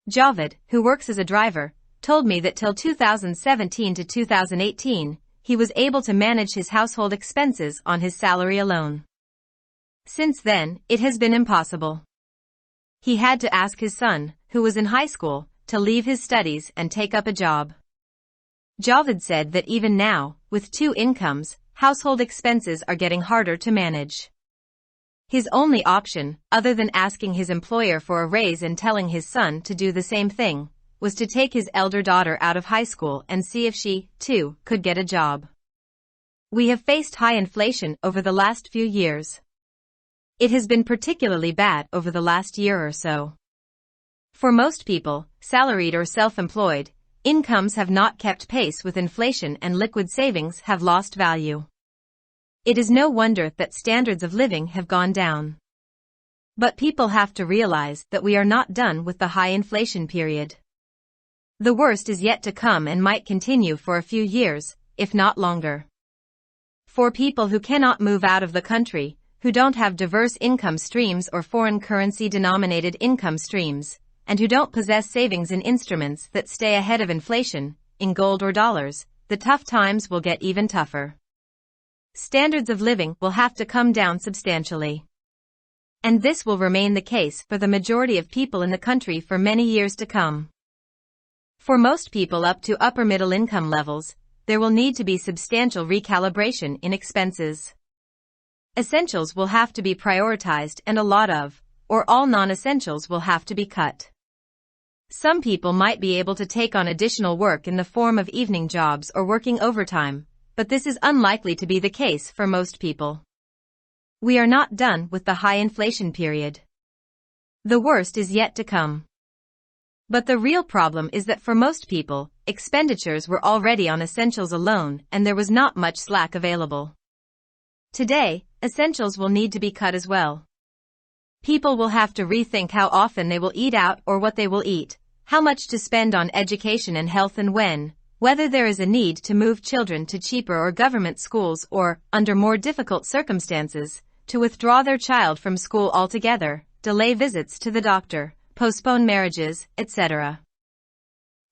Javed, who works as a driver, told me that till 2017 to 2018, he was able to manage his household expenses on his salary alone. Since then, it has been impossible. He had to ask his son, who was in high school, to leave his studies and take up a job. Javed said that even now, with two incomes, household expenses are getting harder to manage. His only option, other than asking his employer for a raise and telling his son to do the same thing, was to take his elder daughter out of high school and see if she, too, could get a job. We have faced high inflation over the last few years. It has been particularly bad over the last year or so. For most people, salaried or self-employed, incomes have not kept pace with inflation and liquid savings have lost value. It is no wonder that standards of living have gone down. But people have to realize that we are not done with the high inflation period. The worst is yet to come and might continue for a few years, if not longer. For people who cannot move out of the country, who don't have diverse income streams or foreign currency denominated income streams, and who don't possess savings in instruments that stay ahead of inflation, in gold or dollars, the tough times will get even tougher. Standards of living will have to come down substantially. And this will remain the case for the majority of people in the country for many years to come. For most people up to upper middle income levels, there will need to be substantial recalibration in expenses. Essentials will have to be prioritized and a lot of, or all non-essentials will have to be cut. Some people might be able to take on additional work in the form of evening jobs or working overtime, but this is unlikely to be the case for most people. We are not done with the high inflation period. The worst is yet to come. But the real problem is that for most people, expenditures were already on essentials alone and there was not much slack available. Today, essentials will need to be cut as well. People will have to rethink how often they will eat out or what they will eat, how much to spend on education and health and when, whether there is a need to move children to cheaper or government schools or, under more difficult circumstances, to withdraw their child from school altogether, delay visits to the doctor, postpone marriages, etc.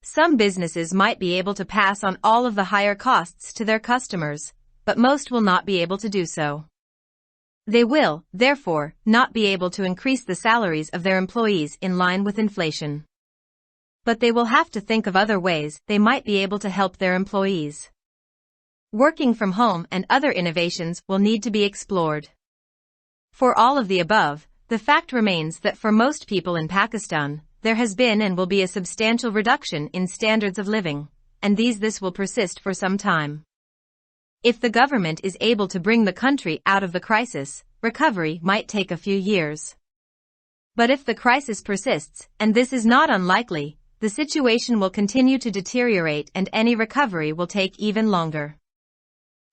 Some businesses might be able to pass on all of the higher costs to their customers, but most will not be able to do so. They will, therefore, not be able to increase the salaries of their employees in line with inflation. But they will have to think of other ways they might be able to help their employees. Working from home and other innovations will need to be explored. For all of the above, the fact remains that for most people in Pakistan, there has been and will be a substantial reduction in standards of living, and this will persist for some time. If the government is able to bring the country out of the crisis, recovery might take a few years. But if the crisis persists, and this is not unlikely, the situation will continue to deteriorate and any recovery will take even longer.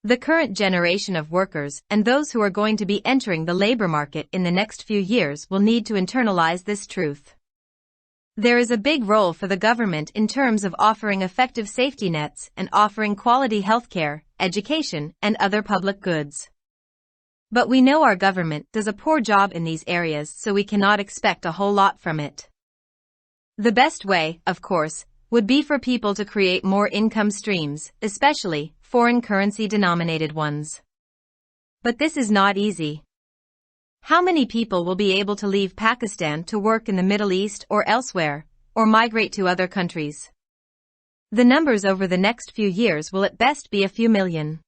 The current generation of workers and those who are going to be entering the labor market in the next few years will need to internalize this truth. There is a big role for the government in terms of offering effective safety nets and offering quality healthcare, education, and other public goods. But we know our government does a poor job in these areas, so we cannot expect a whole lot from it. The best way, of course, would be for people to create more income streams, especially foreign currency denominated ones. But this is not easy. How many people will be able to leave Pakistan to work in the Middle East or elsewhere, or migrate to other countries? The numbers over the next few years will at best be a few million.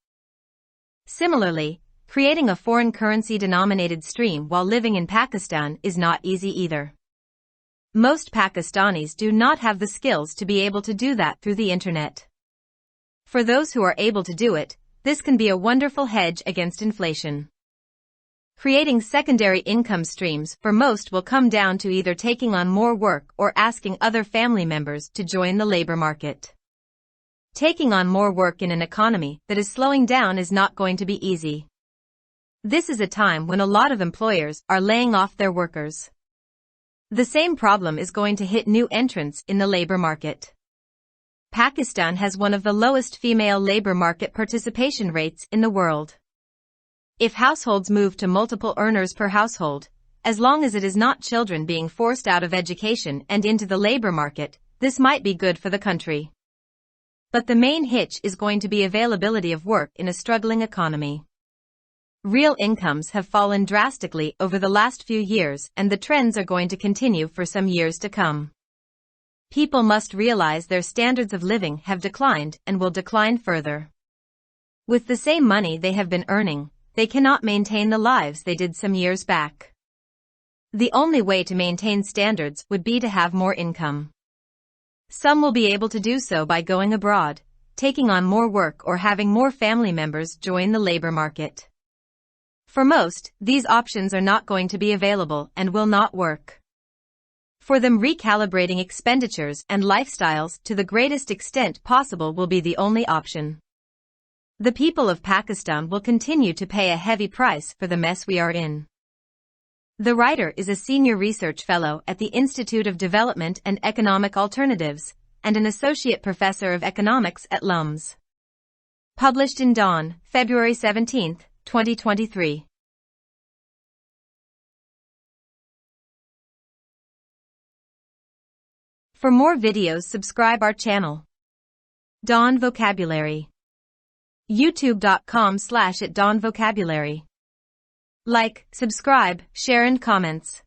Similarly, creating a foreign currency denominated stream while living in Pakistan is not easy either. Most Pakistanis do not have the skills to be able to do that through the internet. For those who are able to do it, this can be a wonderful hedge against inflation. Creating secondary income streams for most will come down to either taking on more work or asking other family members to join the labor market. Taking on more work in an economy that is slowing down is not going to be easy. This is a time when a lot of employers are laying off their workers. The same problem is going to hit new entrants in the labor market. Pakistan has one of the lowest female labor market participation rates in the world. If households move to multiple earners per household, as long as it is not children being forced out of education and into the labor market, this might be good for the country. But the main hitch is going to be availability of work in a struggling economy. Real incomes have fallen drastically over the last few years, and the trends are going to continue for some years to come. People must realize their standards of living have declined and will decline further. With the same money they have been earning, they cannot maintain the lives they did some years back. The only way to maintain standards would be to have more income. Some will be able to do so by going abroad, taking on more work, or having more family members join the labor market. For most, these options are not going to be available and will not work. For them, recalibrating expenditures and lifestyles to the greatest extent possible will be the only option. The people of Pakistan will continue to pay a heavy price for the mess we are in. The writer is a senior research fellow at the Institute of Development and Economic Alternatives, and an associate professor of economics at LUMS. Published in Dawn, February 17, 2023. For more videos, subscribe our channel. Dawn Vocabulary. youtube.com/@dawnvocabulary. Like, subscribe, share and comments.